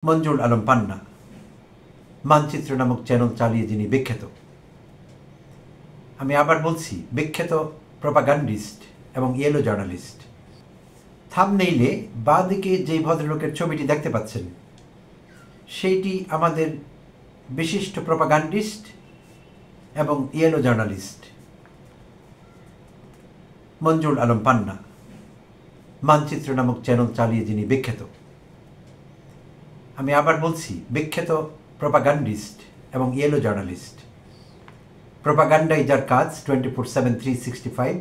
মঞ্জুর আলম পান্না মানচিত্র নামক চ্যানেল চালিয়ে যিনি বিখ্যাত। আমি আবার বলছি, বিখ্যাত প্রপাগান্ডিস্ট এবং ইয়েলো জার্নালিস্ট। থাম্বনেইলে বাঁ দিকে যেই ভদ্রলোকের ছবিটি দেখতে পাচ্ছেন, সেইটি আমাদের বিশিষ্ট প্রপাগান্ডিস্ট এবং ইয়েলো জার্নালিস্ট মঞ্জুর আলম পান্না মানচিত্র নামক চ্যানেল চালিয়ে যিনি বিখ্যাত। আমি আবার বলছি, বিখ্যাত প্রপাগান্ডিস্ট এবং ইয়েলো জার্নালিস্ট। প্রপাগান্ডাই যার কাজ 24/7 365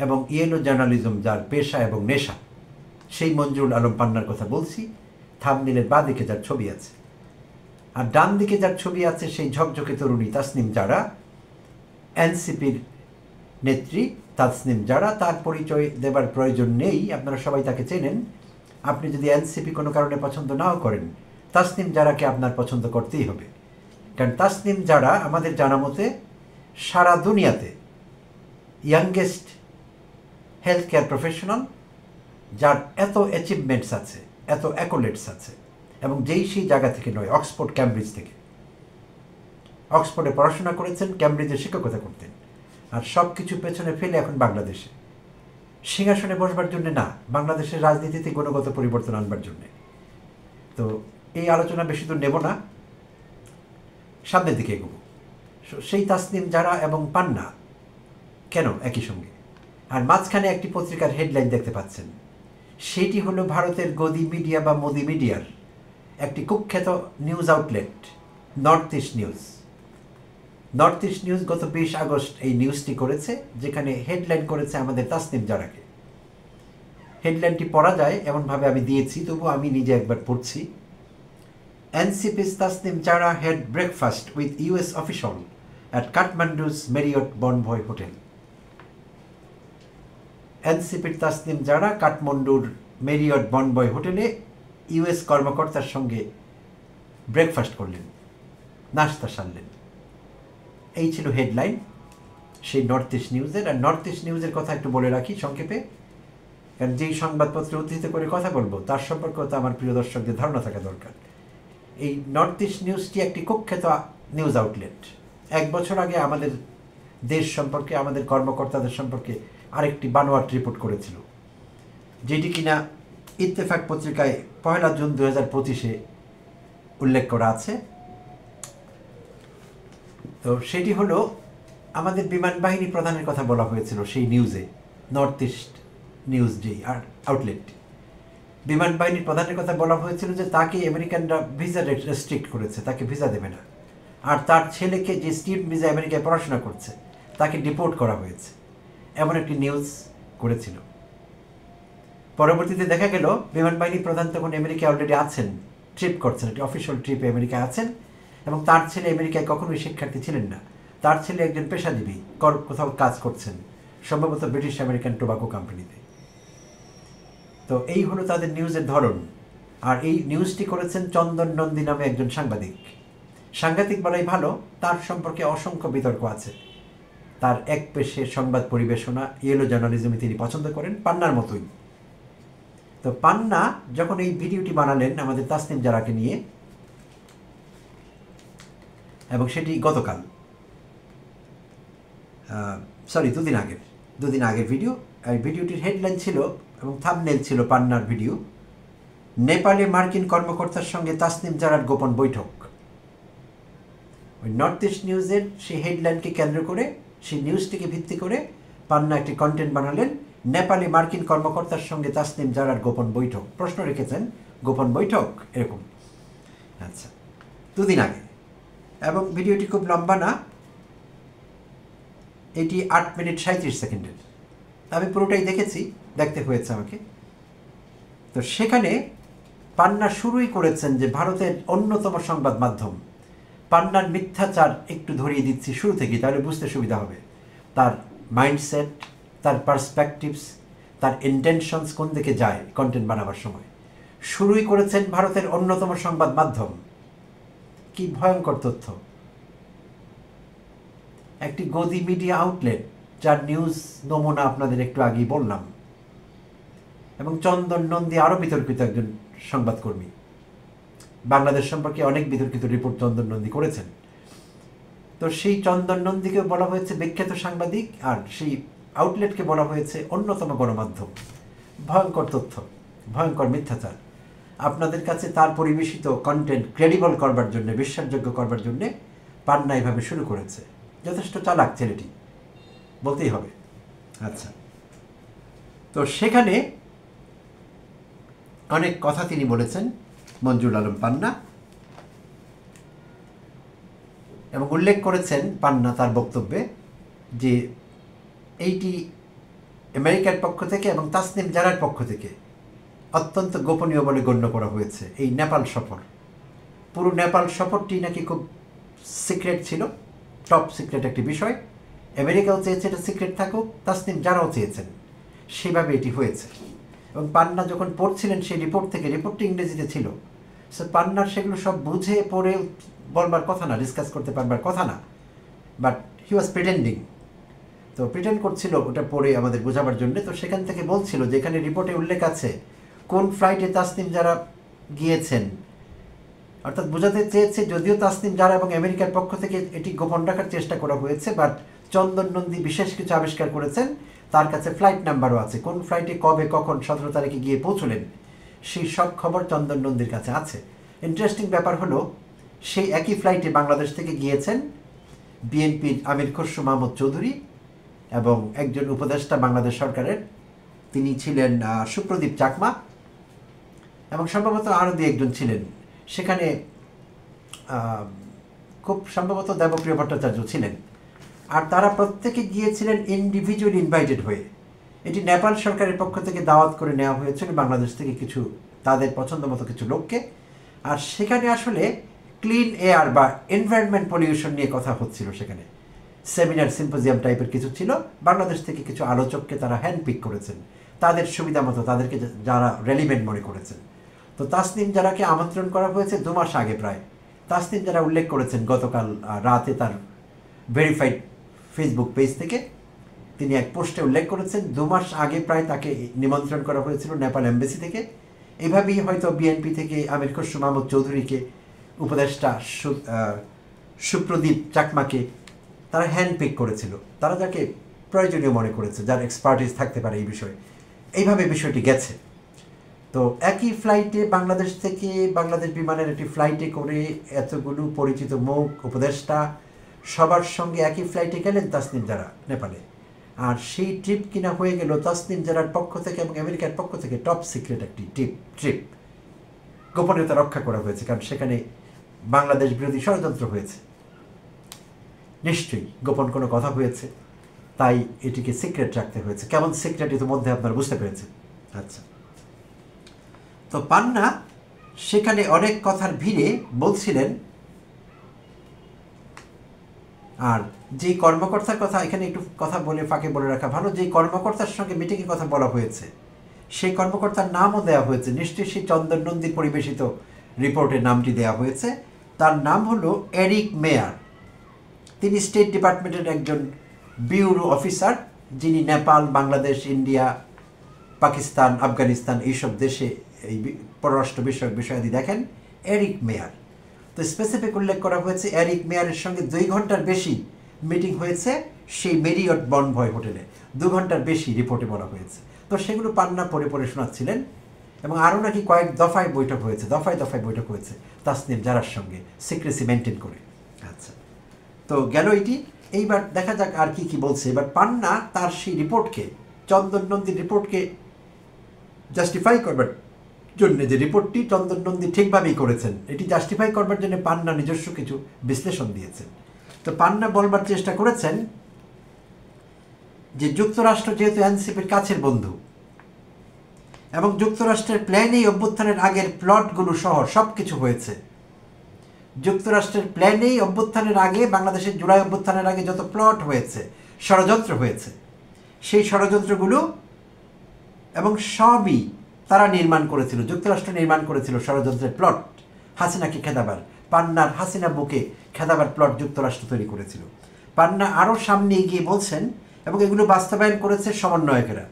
এবং ইয়েলো জার্নালিজম যার পেশা এবং নেশা, সেই মঞ্জুর আলম পান্নার কথা বলছি। থাম্বনেইলের বাঁ দিকে যার ছবি আছে, আর ডান দিকে যার ছবি আছে সেই ঝকঝকে তরুণী তাসনিম জারা, এনসিপির নেত্রী তাসনিম জারা। তার পরিচয় দেবার প্রয়োজন নেই, আপনারা সবাই তাকে চেনেন। আপনি যদি এনসিপি কোনো কারণে পছন্দ নাও করেন, তাসনিম জারাকে আপনার পছন্দ করতেই হবে। কারণ তাসনিম জারা আমাদের জানা মতে সারা দুনিয়াতে ইয়াংগেস্ট হেলথ কেয়ার প্রফেশনাল, যার এত অ্যাচিভমেন্টস আছে, এত অ্যাকোলেটস আছে, এবং যেই সেই জায়গা থেকে নয়, অক্সফোর্ড ক্যামব্রিজ থেকে। অক্সফোর্ডে পড়াশোনা করেছেন, ক্যামব্রিজে শিক্ষকতা করতেন, আর সব কিছু পেছনে ফেলে এখন বাংলাদেশে সিংহাসনে বসবার জন্য না, বাংলাদেশের রাজনীতিতে গুণগত পরিবর্তন আনবার জন্যে। তো এই আলোচনা বেশি দূর নেব না, সামনের দিকে এগোবো। সেই তাসনিম জারা এবং পান্না কেন একই সঙ্গে? আর মাঝখানে একটি পত্রিকার হেডলাইন দেখতে পাচ্ছেন, সেটি হলো ভারতের গদি মিডিয়া বা মোদি মিডিয়ার একটি কুখ্যাত news outlet, north east news. North east news গত 20 আগস্ট এই নিউজটি করেছে, যেখানে হেডলাইন করেছে আমাদের তাসনিম জারাকে। হেডলাইনটি পড়া যায় এমনভাবে আমি দিয়েছি, তবু আমি নিজে একবার পড়ছি। এনসিপি's Tasnim Jara had breakfast with US official at Kathmandu's Marriott Bonvoy Hotel. এনসিপির তাসনিম জারা কাঠমান্ডুর মেরিয়ট বনবয় হোটেলে ইউএস কর্মকর্তার সঙ্গে ব্রেকফাস্ট করলেন, নাস্তা সারলেন। এই ছিল হেডলাইন সেই নর্থ ইস্ট নিউজের। আর নর্থ ইস্ট নিউজের কথা একটু বলে রাখি সংক্ষেপে, কারণ যেই সংবাদপত্র উদ্ধৃত করে কথা বলবো তার সম্পর্কে তো আমার প্রিয় দর্শকদের ধারণা থাকা দরকার। এই নর্থ ইস্ট নিউজটি একটি কুখ্যাত নিউজ আউটলেট। 1 বছর আগে আমাদের দেশ সম্পর্কে, আমাদের কর্মকর্তাদের সম্পর্কে আরেকটি বানোয়াট রিপোর্ট করেছিল, যেটি কিনা ইত্তেফাক পত্রিকায় 1 জুন 2025 উল্লেখ করা আছে। তো সেটি হলো, আমাদের বিমান বাহিনী প্রধানের কথা বলা হয়েছিল সেই নিউজে, নর্থ ইস্ট নিউজ যেই আউটলেটটি। বিমান বাহিনীর প্রধানের কথা বলা হয়েছিল যে তাকে আমেরিকানরা ভিসা রেস্ট্রিক্ট করেছে, তাকে ভিসা দেবে না। আর তার ছেলেকে, যে স্টুডেন্ট ভিসা আমেরিকায় পড়াশোনা করছে, তাকে ডিপোর্ট করা হয়েছে, এমন একটি নিউজ করেছিল। পরবর্তীতে দেখা গেল বিমান বাহিনী প্রধান তখন আমেরিকায় অলরেডি আছেন, ট্রিপ করছেন, একটি অফিসিয়াল ট্রিপে আমেরিকায় আছেন, এবং তার ছেলে আমেরিকায় কখনোই শিক্ষার্থী ছিলেন না। তার ছেলে একজন পেশাজীবী, কোথাও কাজ করছেন, সম্ভবত ব্রিটিশ আমেরিকান টোবাকো কোম্পানিতে। তো এই হলো তাদের নিউজের ধরন। আর এই নিউজটি করেছেন চন্দন নন্দী নামে একজন সাংবাদিক। সাংঘাতিক বলাই ভালো, তার সম্পর্কে অসংখ্য বিতর্ক আছে। তার এক পেশে সংবাদ পরিবেশনা, ইয়েলো জার্নালিজমে তিনি পছন্দ করেন, পান্নার মতোই। তো পান্না যখন এই ভিডিওটি বানালেন আমাদের তাসনিম জারাকে নিয়ে, এবং সেটি গতকাল, দুদিন আগের ভিডিও। এই ভিডিওটির হেডলাইন ছিল এবং থাম্বনেইল ছিল পান্নার ভিডিও, নেপালে মার্কিন কর্মকর্তার সঙ্গে তাসনিম জারার গোপন বৈঠক। ওই নর্থ ইস্ট নিউজের সেই হেডলাইনকে কেন্দ্র করে, সেই নিউজটিকে ভিত্তি করে পান্না একটি কন্টেন্ট বানালেন, নেপালে মার্কিন কর্মকর্তার সঙ্গে তাসনিম জারার গোপন বৈঠক। প্রশ্ন রেখেছেন, গোপন বৈঠক এরকম। আচ্ছা, 2 দিন আগে। এবং ভিডিওটি খুব লম্বা না, এটি 8 মিনিট 37 সেকেন্ডের। আমি পুরোটাই দেখেছি, দেখতে হয়েছে আমাকে। তো সেখানে পান্না শুরুই করেছেন যে ভারতের অন্যতম সংবাদ মাধ্যম। পান্নার মিথ্যাচার একটু ধরিয়ে দিচ্ছি শুরু থেকেই, তাহলে বুঝতে সুবিধা হবে তার মাইন্ডসেট, তার পার্সপেক্টিভস, তার ইন্টেনশনস কোন দিকে যায় কন্টেন্ট বানাবার সময়। শুরুই করেছেন ভারতের অন্যতম সংবাদ মাধ্যম। কি ভয়ঙ্কর তথ্য! একটি গদি মিডিয়া আউটলেট, যার নিউজ নমুনা আপনাদের একটু আগেই বললাম, এবং চন্দন নন্দী আরও বিতর্কিত একজন সংবাদকর্মী। বাংলাদেশ সম্পর্কে অনেক বিতর্কিত রিপোর্ট চন্দন নন্দী করেছেন। তো সেই চন্দন নন্দীকে বলা হয়েছে বিখ্যাত সাংবাদিক, আর সেই আউটলেটকে বলা হয়েছে অন্যতম গণমাধ্যম। ভয়ঙ্কর তথ্য, ভয়ঙ্কর মিথ্যাচার। আপনাদের কাছে তার পরিবেশিত কন্টেন্ট ক্রেডিবল করবার জন্য, বিশ্বাসযোগ্য করবার জন্যে পান্না এভাবে শুরু করেছে। যথেষ্ট চালাক ছেলেটি, বলতেই হবে। আচ্ছা, তো সেখানে অনেক কথা তিনি বলেছেন মঞ্জুরুল আলম পান্না, এবং উল্লেখ করেছেন পান্না তার বক্তব্যে যে এইটি আমেরিকার পক্ষ থেকে এবং তাসনিম জারার পক্ষ থেকে অত্যন্ত গোপনীয় বলে গণ্য করা হয়েছে। এই নেপাল সফর, পুরো নেপাল সফরটি নাকি খুব সিক্রেট ছিল, টপ সিক্রেট একটি বিষয়। আমেরিকাও চেয়েছে এটা সিক্রেট থাকুক, তাসনিম জারাও চেয়েছেন, সেভাবে এটি হয়েছে। এবং পান্না যখন পড়ছিলেন সেই রিপোর্ট থেকে, রিপোর্টটি ইংরেজিতে ছিল, সে পান্নার সেগুলো সব বুঝে পড়ে বলবার কথা না, ডিসকাস করতে পারবার কথা না, বাট হি ওয়াজ প্রিটেন্ডিং। তো প্রিটেন্ড করছিল ওটা পড়ে আমাদের বোঝাবার জন্য। তো সেখান থেকে বলছিল যে এখানে রিপোর্টে উল্লেখ আছে কোন ফ্লাইটে তাসনিম জারা গিয়েছেন, অর্থাৎ বোঝাতে চেয়েছে যদিও তাসনিম জারা এবং আমেরিকার পক্ষ থেকে এটি গোপন রাখার চেষ্টা করা হয়েছে, বাট চন্দন নন্দী বিশেষ কিছু আবিষ্কার করেছেন, তার কাছে ফ্লাইট নাম্বারও আছে, কোন ফ্লাইটে কবে কখন 17 তারিখে গিয়ে পৌঁছলেন সেই সব খবর চন্দন নন্দীর কাছে আছে। ইন্টারেস্টিং ব্যাপার হলো সেই একই ফ্লাইটে বাংলাদেশ থেকে গিয়েছেন বিএনপির আমির খসরু মাহমুদ চৌধুরী এবং একজন উপদেষ্টা বাংলাদেশ সরকারের, তিনি ছিলেন সুপ্রদীপ চাকমা, এবং সম্ভবত আরও দু একজন ছিলেন সেখানে, খুব সম্ভবত দেবপ্রিয় ভট্টাচার্য ছিলেন। আর তারা প্রত্যেকে গিয়েছিলেন ইন্ডিভিজুয়াল ইনভাইটেড হয়ে। এটি নেপাল সরকারের পক্ষ থেকে দাওয়াত করে নেওয়া হয়েছিল বাংলাদেশ থেকে কিছু তাদের পছন্দ মতো কিছু লোককে। আর সেখানে আসলে ক্লিন এয়ার বা এনভায়রনমেন্ট পলিউশন নিয়ে কথা হচ্ছিল। সেখানে সেমিনার সিম্পোজিয়াম টাইপের কিছু ছিল, বাংলাদেশ থেকে কিছু আলোচককে তারা হ্যান্ডপিক করেছেন তাদের সুবিধা মতো, তাদেরকে যারা রেলিভেন্ট মনে করেছেন। তো তাসনিম জারাকে আমন্ত্রণ করা হয়েছে 2 মাস আগে প্রায়। তাসনিম জারা উল্লেখ করেছেন গতকাল রাতে তার ভেরিফাইড ফেসবুক পেজ থেকে তিনি এক পোস্টে উল্লেখ করেছেন 2 মাস আগে প্রায় তাকে নিমন্ত্রণ করা হয়েছিল নেপাল এমবেসি থেকে। এভাবেই হয়তো বিএনপি থেকে আমির খসরু মাহমুদ চৌধুরীকে, উপদেষ্টা সুপ্রদীপ চাকমাকে তারা হ্যান্ডপিক করেছিল, তারা যাকে প্রয়োজনীয় মনে করেছে, যার এক্সপার্টিস থাকতে পারে এই বিষয়ে। এইভাবে বিষয়টি গেছে। তো একই ফ্লাইটে বাংলাদেশ থেকে, বাংলাদেশ বিমানের একটি ফ্লাইটে করে এতগুলো পরিচিত মুখ, উপদেষ্টা সবার সঙ্গে একই ফ্লাইটে গেলেন তাসনিম জারা নেপালে। আর সেই ট্রিপ কিনা হয়ে গেল তাসনিম জারার পক্ষ থেকে এবং আমেরিকার পক্ষ থেকে টপ সিক্রেট একটি ট্রিপ। গোপনীয়তা রক্ষা করা হয়েছে, কারণ সেখানে বাংলাদেশ বিরোধী ষড়যন্ত্র হয়েছে, নিশ্চয়ই গোপন কোনো কথা হয়েছে, তাই এটিকে সিক্রেট রাখতে হয়েছে। কেমন সিক্রেট ইতিমধ্যে আপনারা বুঝতে পেরেছেন। আচ্ছা, তো পান্না সেখানে অনেক কথার ভিড়ে বলছিলেন। আর যেই কর্মকর্তার কথা এখানে একটু কথা বলে ফাঁকে বলে রাখা ভালো, যেই কর্মকর্তার সঙ্গে মিটিংয়ের কথা বলা হয়েছে সেই কর্মকর্তার নামও দেওয়া হয়েছে, নিশ্চয়ই সেই চন্দন নন্দীর পরিবেশিত রিপোর্টের নামটি দেওয়া হয়েছে। তার নাম হলো এরিক মেয়ার। তিনি স্টেট ডিপার্টমেন্টের একজন ব্যুরো অফিসার, যিনি নেপাল, বাংলাদেশ, ইন্ডিয়া, পাকিস্তান, আফগানিস্তান এইসব দেশে এই পররাষ্ট্র বিষয়ক বিষয়াদি দেখেন। এরিক মেয়ার, তো স্পেসিফিক উল্লেখ করা হয়েছে এরিক মেয়ারের সঙ্গে 2 ঘন্টার বেশি মিটিং হয়েছে সেই মেরিয়ট বনভয় হোটেলে। 2 ঘন্টার বেশি রিপোর্টে বলা হয়েছে। তো সেগুলো পান্না পড়ে শোনাচ্ছিলেন। এবং আরও নাকি কয়েক দফায় বৈঠক হয়েছে, দফায় বৈঠক হয়েছে তাসনিম জারার সঙ্গে, সিক্রেসি মেনটেন করে। আচ্ছা, তো গেল এটি। এইবার দেখা যাক আর কি বলছে। এবার পান্না তার সেই রিপোর্টকে, চন্দন নন্দীর রিপোর্টকে জাস্টিফাই করবার জন্য, যে রিপোর্টটি চন্দন নন্দী ঠিকভাবেই করেছেন, এটি জাস্টিফাই করবার জন্য পান্না নিজস্ব কিছু বিশ্লেষণ দিয়েছেন। তো পান্না বলবার চেষ্টা করেছেন যে যুক্তরাষ্ট্র যেহেতু এনসিপির কাছের বন্ধু এবং যুক্তরাষ্ট্রের প্ল্যানেই অভ্যুত্থানের আগের প্লটগুলো সহ সব কিছু হয়েছে, যুক্তরাষ্ট্রের প্ল্যানেই অভ্যুত্থানের আগে, বাংলাদেশের জুলাই অভ্যুত্থানের আগে যত প্লট হয়েছে, ষড়যন্ত্র হয়েছে, সেই ষড়যন্ত্রগুলো এবং সবই তারা নির্মাণ করেছিল, যুক্তরাষ্ট্র নির্মাণ করেছিল ষড়যন্ত্রের প্লট। হাসিনাকে খেদাবার, পান্নার হাসিনা বুকে খেদাবার প্লট যুক্তরাষ্ট্র তৈরি করেছিল। পান্না আরও সামনে এগিয়ে বলছেন, এবং এগুলো বাস্তবায়ন করেছে সমন্বয়কেরা,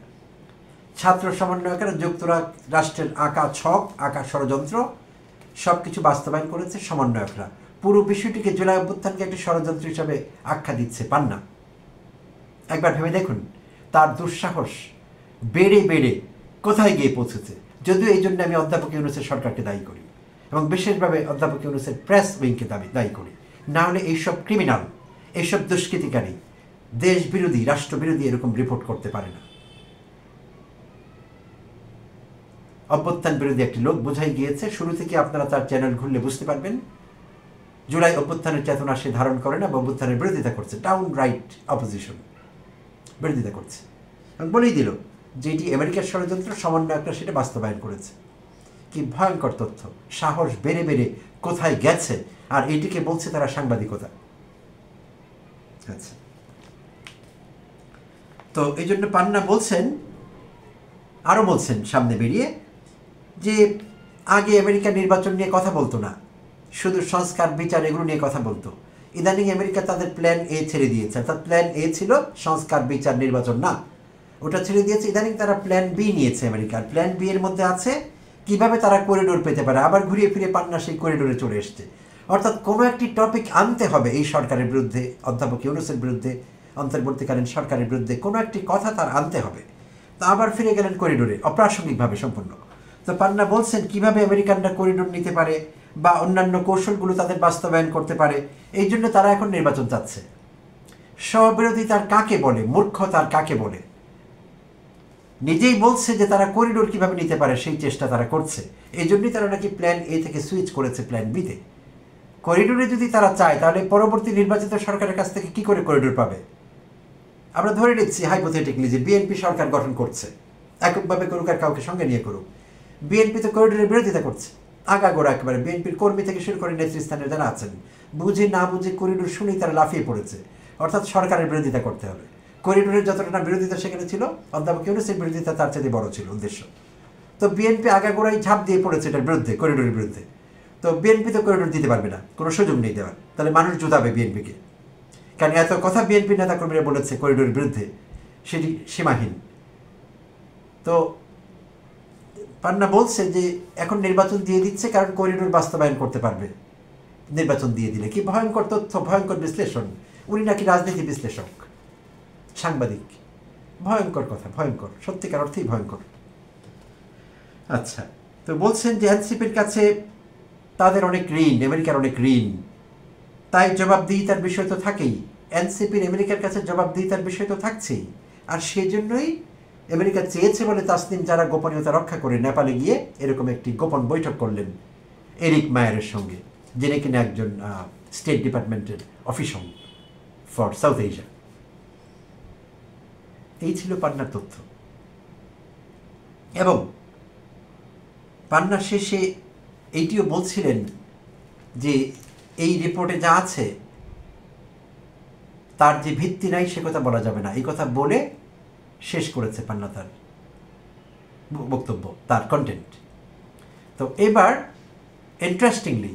ছাত্র সমন্বয়কেরা, যুক্তরাষ্ট্রের আঁকা ছক, আঁকা ষড়যন্ত্র সব কিছু বাস্তবায়ন করেছে সমন্বয়করা। পুরো বিষয়টিকে জুলাই অভ্যুত্থানকে একটি ষড়যন্ত্র হিসাবে আখ্যা দিচ্ছে পান্না। একবার ভেবে দেখুন তার দুঃসাহস বেড়ে বেড়ে কোথায় গিয়ে পৌঁছেছে। যদিও এই জন্য আমি অধ্যাপক ইউনূসের সরকারকে দায়ী করি এবং বিশেষভাবে অধ্যাপক ইউনূসের প্রেস উইংকে দায়ী করি। না হলে এইসব ক্রিমিনাল, এইসব দুষ্কৃতিকারী, দেশ বিরোধী, রাষ্ট্রবিরোধী এরকম রিপোর্ট করতে পারে না। অভ্যুত্থান বিরোধী একটি লোক বোঝাই গিয়েছে। শুরু থেকে আপনারা তার চ্যানেল ঘুরলে বুঝতে পারবেন জুলাই অভ্যুত্থানের চেতনা সে ধারণ করে না, অভ্যুত্থানের বিরোধিতা করছে, ডাউন রাইট অপোজিশন বিরোধিতা করছে এবং বলেই দিল যে এটি আমেরিকার ষড়যন্ত্র, সমন্বয়করা সেটা বাস্তবায়ন করেছে। কি ভয়ঙ্কর তথ্য! সাহস বেড়ে বেড়ে কোথায় গেছে, আর এটিকে বলছে তারা সাংবাদিকতা। আচ্ছা, তো এই জন্য পান্না বলছেন, আরও বলছেন সামনে বেরিয়ে যে আগে আমেরিকা নির্বাচন নিয়ে কথা বলতো না, শুধু সংস্কার বিচার এগুলো নিয়ে কথা বলতো। ইদানিং আমেরিকা তাদের প্ল্যান এ ছেড়ে দিয়েছে, অর্থাৎ প্ল্যান এ ছিল সংস্কার বিচার নির্বাচন না, ওটা ছেড়ে দিয়েছে। ইদানিং তারা প্ল্যান বি নিয়েছে আমেরিকার। প্ল্যান বি এর মধ্যে আছে কিভাবে তারা করিডোর পেতে পারে। আবার ঘুরিয়ে ফিরে পান্না সেই করিডোরে চলে এসছে। অর্থাৎ কোনো একটি টপিক আনতে হবে এই সরকারের বিরুদ্ধে, অধ্যাপক ইউনূসের বিরুদ্ধে, অন্তর্বর্তীকালীন সরকারের বিরুদ্ধে কোনো একটি কথা তার আনতে হবে। তা আবার ফিরে গেলেন করিডোরে, অপ্রাসঙ্গিকভাবে সম্পূর্ণ। তো পান্না বলছেন কিভাবে আমেরিকানরা করিডোর নিতে পারে বা অন্যান্য কৌশলগুলো তাদের বাস্তবায়ন করতে পারে, এই জন্য তারা এখন নির্বাচন চাচ্ছে। স্ববিরোধিতার কাকে বলে, মূর্খতার কাকে বলে, নিজেই বলছে যে তারা করিডোর কিভাবে নিতে পারে সেই চেষ্টা তারা করছে। এই জন্যই তারা নাকি প্ল্যান এ থেকে সুইচ করেছে প্ল্যান বিতে। করিডোরে যদি তারা চায় তাহলে পরবর্তী নির্বাচিত সরকারের কাছ থেকে কি করে করিডোর পাবে? আমরা ধরে নিচ্ছি হাইপোথেটিক্যালি যে বিএনপি সরকার গঠন করছে, এককভাবে করুক আর কাউকে সঙ্গে নিয়ে করুক। বিএনপি তো করিডোরের বিরোধিতা করছে আগাগোড়া, একেবারে বিএনপির কর্মী থেকে শুরু করে নেতৃস্থানের যারা আছেন, বুঝে না বুঝে করিডোর শুনেই তারা লাফিয়ে পড়েছে। অর্থাৎ সরকারের বিরোধিতা করতে হবে। করিডোরের যতটা না বিরোধিতা সেখানে ছিল, অধ্যাপক ইউনূসের বিরোধিতা তার চেয়ে বড় ছিল উদ্দেশ্য। তো বিএনপি আগাগোড়াই ঝাঁপ দিয়ে পড়েছে এটার বিরুদ্ধে, করিডোরের বিরুদ্ধে। তো বিএনপি তো করিডোর দিতে পারবে না, কোনো সুযোগ নেই দেওয়ার। তাহলে মানুষ জুতাবে বিএনপিকে, কারণ এত কথা বিএনপি নেতাকর্মীরা বলেছে করিডোরের বিরুদ্ধে, সেটি সীমাহীন। তো পান্না বলছে যে এখন নির্বাচন দিয়ে দিচ্ছে কারণ করিডোর বাস্তবায়ন করতে পারবে নির্বাচন দিয়ে দিলে। কি ভয়ঙ্কর তথ্য, ভয়ঙ্কর বিশ্লেষণ! উনি নাকি রাজনীতি বিশ্লেষক, সাংবাদিক। ভয়ঙ্কর কথা, ভয়ঙ্কর, সত্যিকার অর্থেই ভয়ঙ্কর। আচ্ছা, তো বলছেন যে এনসিপির কাছে তাদের অনেক ঋণ, আমেরিকার অনেক ঋণ, তাই জবাবদিহিতার বিষয় তো থাকেই। এনসিপির আমেরিকার কাছে জবাবদিহিতার বিষয় তো থাকছেই। আর সেই জন্যই আমেরিকা চেয়েছে বলে তাসনিম যারা গোপনীয়তা রক্ষা করে নেপালে গিয়ে এরকম একটি গোপন বৈঠক করলেন এরিক মায়ারের সঙ্গে, যিনি কিনা একজন স্টেট ডিপার্টমেন্টের অফিসার ফর সাউথ এশিয়া। এই ছিল পান্নার তথ্য। এবং পান্না শেষে এইটিও বলছিলেন যে এই রিপোর্টে যা আছে তার যে ভিত্তি নাই সে কথা বলা যাবে না। এই কথা বলে শেষ করেছে পান্না তার বক্তব্য, তার কন্টেন্ট। তো এবার ইন্টারেস্টিংলি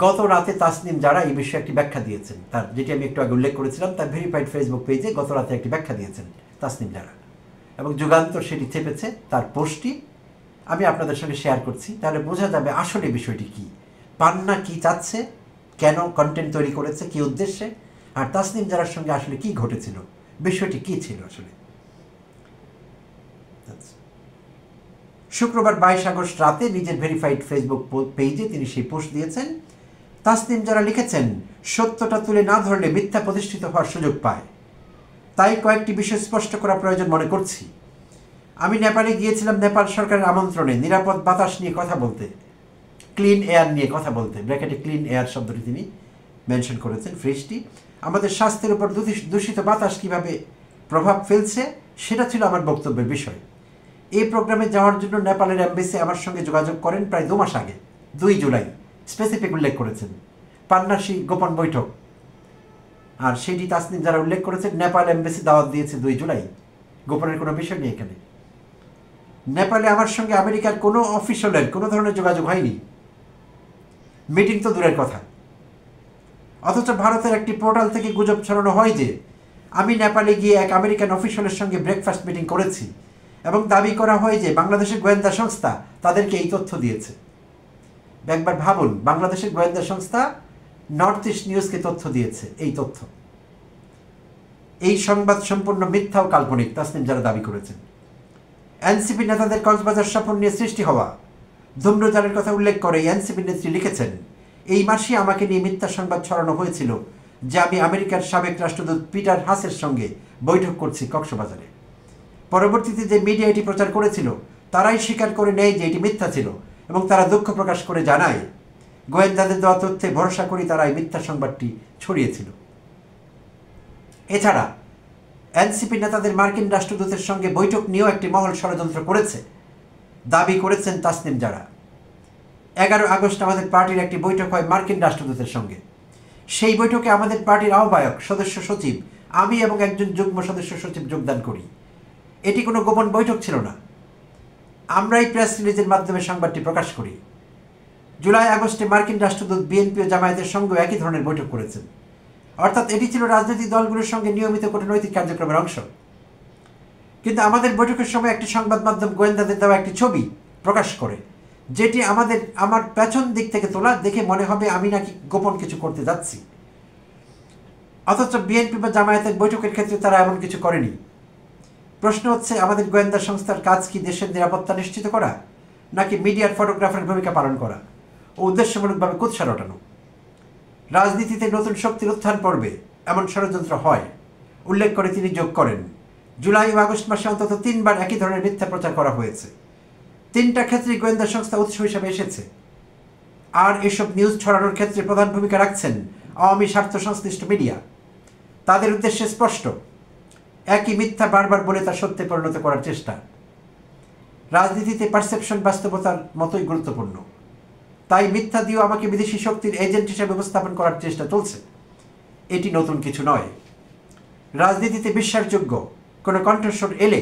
গত রাতে তাসনিম যারা এই বিষয়ে একটি ব্যাখ্যা দিয়েছেন, তার যেটি আমি একটু আগে উল্লেখ করেছিলাম, তার ভেরিফাইড ফেসবুক পেজে গত রাতে একটি ব্যাখ্যা দিয়েছেন তাসনিম যারা, এবং যুগান্তর সেটি চেপেছে তার পোস্টটি আমি আপনাদের সঙ্গে শেয়ার করছি। তাহলে বোঝা যাবে আসলে বিষয়টি কি, পান্না কি চাচ্ছে, কেন কন্টেন্ট তৈরি করেছে, কি উদ্দেশ্যে, আর তাসনিম যারার সঙ্গে আসলে কি ঘটেছিল, বিষয়টি কি ছিল আসলে। শুক্রবার 22 আগস্ট রাতে নিজের ভেরিফাইড ফেসবুক পেজে তিনি সেই পোস্ট দিয়েছেন। তাসনিম যারা লিখেছেন, সত্যটা তুলে না ধরলে মিথ্যা প্রতিষ্ঠিত হওয়ার সুযোগ পায়, তাই কয়েকটি বিষয় স্পষ্ট করা প্রয়োজন মনে করছি। আমি নেপালে গিয়েছিলাম নেপাল সরকারের আমন্ত্রণে নিরাপদ বাতাস নিয়ে কথা বলতে, ক্লিন এয়ার নিয়ে কথা বলতে, ব্র্যাকেটে ক্লিন এয়ার শব্দটি তিনি মেনশন করেছেন, ফ্রেশটি। আমাদের স্বাস্থ্যের উপর দূষিত বাতাস কীভাবে প্রভাব ফেলছে সেটা ছিল আমার বক্তব্যের বিষয়। এই প্রোগ্রামে যাওয়ার জন্য নেপালের এমবেসি আমার সঙ্গে যোগাযোগ করেন প্রায় 2 মাস আগে, 2 জুলাই স্পেসিফিক উল্লেখ করেছেন পান্নাসী গোপন বৈঠক। আর সেটি তাসনিম যারা উল্লেখ করেছেন নেপাল এমবেসি দাওয়াত দিয়েছে 2 জুলাই, গোপনের কোনো বিষয় নেই এখানে। নেপালে আমার সঙ্গে আমেরিকার কোনো অফিসিয়ালের কোনো ধরনের যোগাযোগ হয়নি, মিটিং তো দূরের কথা। অথচ ভারতের একটি পোর্টাল থেকে গুজব ছড়ানো হয় যে আমি নেপালে গিয়ে এক আমেরিকান অফিসিয়ালের সঙ্গে ব্রেকফাস্ট মিটিং করেছি এবং দাবি করা হয় যে বাংলাদেশের গোয়েন্দা সংস্থা তাদেরকে এই তথ্য দিয়েছে। একবার ভাবুন, বাংলাদেশের গোয়েন্দা সংস্থা নর্থ ইস্ট নিউজকে তথ্য দিয়েছে। এই সংবাদ সম্পূর্ণ মিথ্যা ও কাল্পনিক তাসনিম যারা দাবি করেছেন। এনসিপি নেতাদের কক্সবাজার সফর নিয়ে সৃষ্টি হওয়া ধূম্রজালের কথা উল্লেখ করে এনসিপি নেত্রী লিখেছেন, এই মাসে আমাকে নিয়ে মিথ্যা সংবাদ ছড়ানো হয়েছিল যে আমি আমেরিকার সাবেক রাষ্ট্রদূত পিটার হাসের সঙ্গে বৈঠক করছি কক্সবাজারে। পরবর্তীতে যে মিডিয়া এটি প্রচার করেছিল তারাই স্বীকার করে নেয় যে এটি মিথ্যা ছিল এবং তারা দুঃখ প্রকাশ করে জানায়, গোয়েন্দাদের দেওয়া তথ্যে ভরসা করি তারা এই মিথ্যা সংবাদটি ছড়িয়েছিল। এছাড়া এনসিপি নেতাদের মার্কিন রাষ্ট্রদূতের সঙ্গে বৈঠক নিয়েও একটি মহল ষড়যন্ত্র করেছে দাবি করেছেন তাসনিম যারা। 11 আগস্ট আমাদের পার্টির একটি বৈঠক হয় মার্কিন রাষ্ট্রদূতের সঙ্গে। সেই বৈঠকে আমাদের পার্টির আহ্বায়ক, সদস্য সচিব, আমি এবং একজন যুগ্ম সদস্য সচিব যোগদান করি। এটি কোনো গোপন বৈঠক ছিল না। আমরাই প্রেস রিলিজের মাধ্যমে সংবাদটি প্রকাশ করি। জুলাই আগস্টে মার্কিন রাষ্ট্রদূত বিএনপি ও জামায়াতের সঙ্গেও একই ধরনের বৈঠক করেছেন। অর্থাৎ এটি ছিল রাজনৈতিক দলগুলোর সঙ্গে নিয়মিত কূটনৈতিক কার্যক্রমের অংশ। কিন্তু আমাদের বৈঠকের সময় একটি সংবাদ মাধ্যম গোয়েন্দাদের দেওয়া একটি ছবি প্রকাশ করে, যেটি আমার পেছন দিক থেকে তোলা, দেখে মনে হবে আমি নাকি গোপন কিছু করতে যাচ্ছি। অথচ বিএনপি বা জামায়াতের বৈঠকের ক্ষেত্রে তারা এমন কিছু করেনি। প্রশ্ন হচ্ছে, আমাদের গোয়েন্দা সংস্থার কাজ কি দেশের নিরাপত্তা নিশ্চিত করা, নাকি মিডিয়ার ফটোগ্রাফারের ভূমিকা পালন করা ও উদ্দেশ্যমূলকভাবে কুৎসা রটানো? রাজনীতিতে নতুন শক্তির উত্থান পড়বে এমন ষড়যন্ত্র হয় উল্লেখ করে তিনি যোগ করেন, জুলাই ও আগস্ট মাসে অন্তত 3 বার একই ধরনের মিথ্যা প্রচার করা হয়েছে। 3টা ক্ষেত্রেই গোয়েন্দা সংস্থা উৎস হিসাবে এসেছে। আর এসব নিউজ ছড়ানোর ক্ষেত্রে প্রধান ভূমিকা রাখছেন আওয়ামী স্বার্থ সংশ্লিষ্ট মিডিয়া। তাদের উদ্দেশ্যে স্পষ্ট, একই মিথ্যা বারবার বলে তা সত্যে পরিণত করার চেষ্টা। রাজনীতিতে পারসেপশন বাস্তবতার মতোই গুরুত্বপূর্ণ। তাই মিথ্যা দিয়েও আমাকে বিদেশি শক্তির এজেন্ট হিসেবে উপস্থাপন করার চেষ্টা চলছে। এটি নতুন কিছু নয়। রাজনীতিতে বিশ্বাসযোগ্য কোনো কণ্ঠস্বর এলে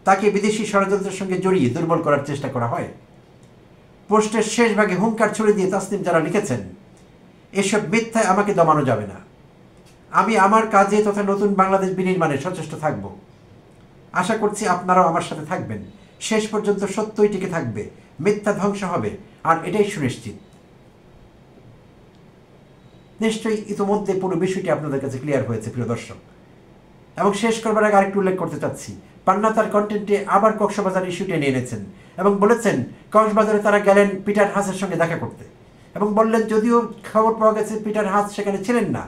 তাকে বিদেশি ষড়যন্ত্রের সঙ্গে জড়িয়ে দুর্বল করার চেষ্টা করা হয়। পোস্টের শেষ ভাগে হুঙ্কার ছুড়ে দিয়ে তাসনিম যারা লিখেছেন, এসব মিথ্যায় আমাকে দমানো যাবে না। আমি আমার কাজে তথা নতুন বাংলাদেশ বিনির্মাণে সচেষ্ট থাকব। আশা করছি আপনারাও আমার সাথে থাকবেন। শেষ পর্যন্ত সত্যই টিকে থাকবে, মিথ্যা ধ্বংস হবে, আর এটাই সুনিশ্চিত। নিশ্চয়ই ইতিমধ্যে পুরো বিষয়টি আপনাদের কাছে ক্লিয়ার হয়েছে প্রিয় দর্শক। এবং শেষ করবার আগে আরেকটু উল্লেখ করতে চাচ্ছি, পান্না তার কন্টেন্টে আবার কক্সবাজার ইস্যুটি নিয়ে এনেছেন এবং বলেছেন কক্সবাজারে তারা গেলেন পিটার হাসের সঙ্গে দেখা করতে এবং বললেন যদিও খবর পাওয়া গেছে পিটার হাস সেখানে ছিলেন না,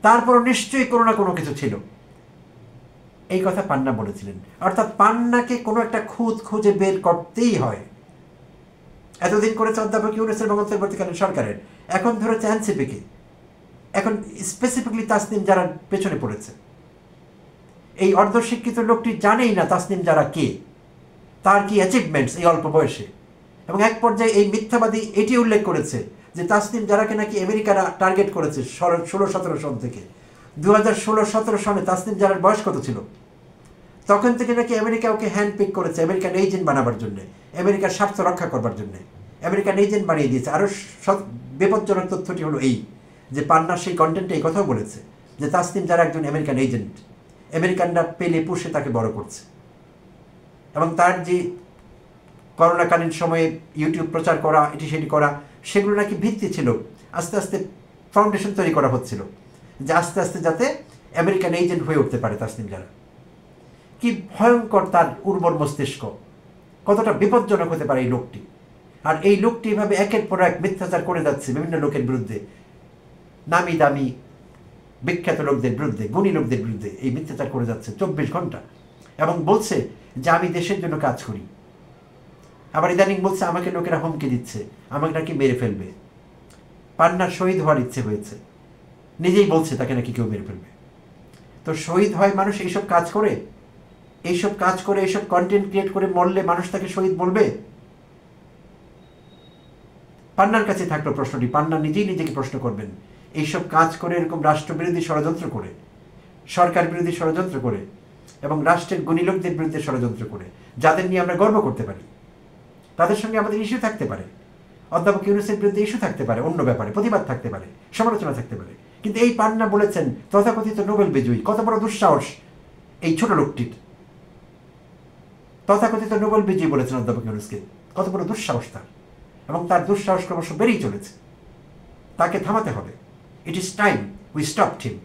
তারপরও নিশ্চয়ই কোনো না কোনো কিছু ছিল। এই কথা পান্না বলেছিলেন। অর্থাৎ পান্নাকে কোনো একটা খুঁজে বের করতেই হয়। এতদিন করেছে অধ্যাপক ইউনূসের এবং অন্তর্বর্তীকালীন সরকারের, এখন ধরেছে এনসিপিকে, এখন স্পেসিফিকলি তাসনিম যারা পেছনে পড়েছে। এই অর্ধশিক্ষিত লোকটি জানেই না তাসনিম যারা কে, তার কি অ্যাচিভমেন্টস এই অল্প বয়সে। এবং এক পর্যায়ে এই মিথ্যাবাদী এটি উল্লেখ করেছে যে তাসনিম যারাকে নাকি আমেরিকারা টার্গেট করেছে 16-17 সন থেকে। 2016-17 সনে তাসনিম যারার বয়স কত ছিল? তখন থেকে নাকি আমেরিকা ওকে হ্যান্ডপিক করেছে আমেরিকান এজেন্ট বানাবার জন্য, আমেরিকার স্বার্থ রক্ষা করবার জন্য আমেরিকান এজেন্ট বানিয়ে দিয়েছে। আরও বিপজ্জনক তথ্যটি হলো এই যে পান্নার সেই কন্টেন্টে এই কথাও বলেছে যে তাসনিম যারা একজন আমেরিকান এজেন্ট, আমেরিকানরা পেলে পুষে তাকে বড় করছে। এবং তার যে করোনাকালীন সময়ে ইউটিউব প্রচার করা, এটি সেটি করা, সেগুলো নাকি ভিত্তি ছিল, আস্তে আস্তে ফাউন্ডেশন তৈরি করা হচ্ছিল যে আস্তে আস্তে যাতে আমেরিকান এজেন্ট হয়ে উঠতে পারে তাসনিম যারা। কি ভয়ঙ্কর তার উর্বর মস্তিষ্ক, কতটা বিপজ্জনক হতে পারে এই লোকটি। আর এই লোকটি এভাবে একের পর এক মিথ্যাচার করে যাচ্ছে বিভিন্ন লোকের বিরুদ্ধে, নামি দামি বিখ্যাত লোকদের বিরুদ্ধে, গুণী লোকদের বিরুদ্ধে এই মিথ্যাচার করে যাচ্ছে 24 ঘন্টা এবং বলছে যে আমি দেশের জন্য কাজ করি। আবার ইদানিং বলছে আমাকে লোকেরা হুমকি দিচ্ছে, আমাকে নাকি মেরে ফেলবে। পান্নার শহীদ হওয়ার ইচ্ছে হয়েছে, নিজেই বলছে তাকে নাকি কেউ মেরে ফেলবে। তো শহীদ হয় মানুষ এইসব কাজ করে, এইসব কন্টেন্ট ক্রিয়েট করে মরলে মানুষ তাকে শহীদ বলবে? পান্নার কাছে থাকলো প্রশ্নটি, পান্না নিজেই নিজেকে প্রশ্ন করবেন। এইসব কাজ করে, এরকম রাষ্ট্রবিরোধী ষড়যন্ত্র করে, সরকার বিরোধী ষড়যন্ত্র করে এবং রাষ্ট্রের গুণী লোকদের বিরুদ্ধে ষড়যন্ত্র করে, যাদের নিয়ে আমরা গর্ব করতে পারি, তাদের সঙ্গে আমাদের ইস্যু থাকতে পারে, অধ্যাপক ইউনূসের বিরুদ্ধে ইস্যু থাকতে পারে, অন্য ব্যাপারে প্রতিবাদ থাকতে পারে, সমালোচনা থাকতে পারে। কিন্তু এই পান্না বলেছেন তথাকথিত নোবেল বিজয়ী, কত বড় দুঃসাহস এই ছোট লোকটির। তথাকথিত নোবেল বিজয়ী বলেছেন অধ্যাপক ইউনূসকে, কত বড় দুঃসাহস তার। এবং তার দুঃসাহস ক্রমশ বেড়েই চলেছে। তাকে থামাতে হবে। It is time we stopped him.